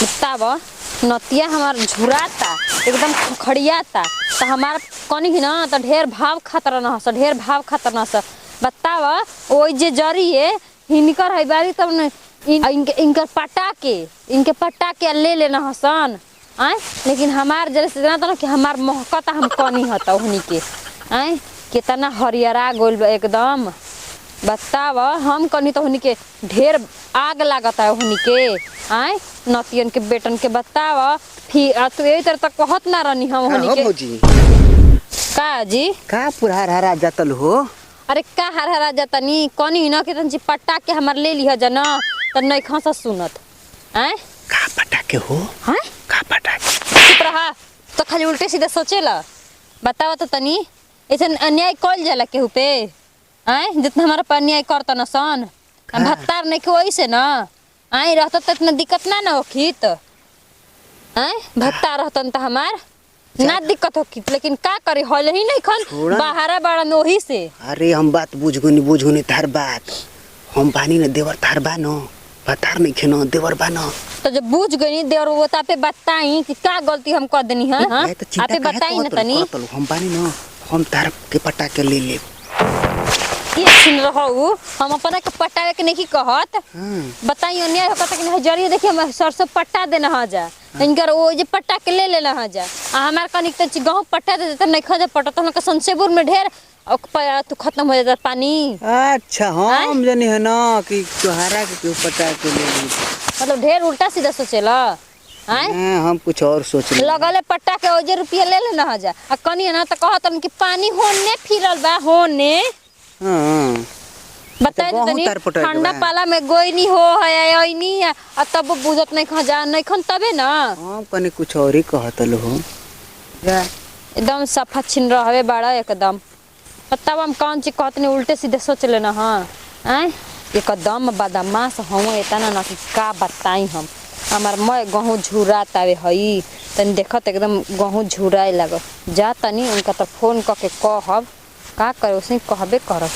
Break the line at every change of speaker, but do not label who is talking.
बताव नतिया हमार झुराता एकदम खड़ियाता तो हमार कनी ही ना तो ढेर भाव खतर न हस ढेर भाव खतर न हस बताव ओइ जे जरी है हिनकर है बारी तब न इनकर इनके पटा के ले लेना हसन आय लेकिन हमार जरे से जाना कि हमार महकता हम कनी हता ओहनी के आय कितना हरियरा गोल एकदम बताव हम कनी तो ओहनी के ढेर आग लागता है ओहनी के आय नतियन के बेटन के बताव फिर तू यही तरह तक कहत ना रहनी हम ओहनी के
भौजी
का जी
का पूरा हरा जातल हो
अरे का हरा जातनी कनी न के तंजी पट्टा के हमर ले लिह जना त नहीं खसा सुनत हैं
का पटा के हो
हैं
का पटा के
चुप रहा तो खाली उल्टे सीधे सोचेला बताओ तो तनी ऐसे अन्याय कल जाला केहू पे हैं जितना हमारा पर अन्याय करता न सन हम भत्तार नहीं के वही से ना आई रहता तो इतना दिक्कत ना होखित हैं भत्ता रहतन त हमार ना दिक्कत होखी लेकिन का करे हल ही नहीं खन बाहरा बड़ा नोही से
अरे हम बात बुझगुनी तार बात हम बानी न देवर तार बा न बतार नहीं खेनो देवर बा न
तो जब बुझ गई देवर वो तापे बताई कि का गलती हम कर देनी है हां आपे बताई न तनी
हम बानी न हम तार के पटा के ले ले
ये सुन रहू हम अपना के पटावे के नहीं कहत बताई अन्याय होता कि नहीं जरिए देखिए हम सरसों पट्टा देना ह जा इनकर वो जे पट्टा के ले लेना ह जा आ हमार कनिक त गहूं पट्टा दे देता नहीं खजे पट्टा तो हमके संसेबुर में ढेर तू खत्म हो जाता पानी
अच्छा हम जानी है ना कि तोहरा के क्यों पटा के ले ली
मतलब ढेर उल्टा सीधा सोचेला हैं
हम कुछ और सोच रहे
लगले पट्टा के ओजे रुपया ले लेना ह जा आ कनी ना त कहत कि पानी होने फिरल बा होने
हां
बताई तनी ठंडा पाला में गोइनी हो है ओइनी आ तब बुझत नहीं खजा नहीं खन तबे ना
हां कने कुछ और ही कहतल हो जा
एकदम सफा छिन रहवे बड़ा एकदम बताव हम कौन चीज कहतनी उल्टे सीधे सोच लेना हां हैं एकदम बदमाश हम एतना ना कि का बताई हम हमार मैं गहूं झुरातावे हई तनी देखत एकदम गहूं झुराए लागो जा तनी उनका तो फोन क के कहब का करे उसने कहबे करत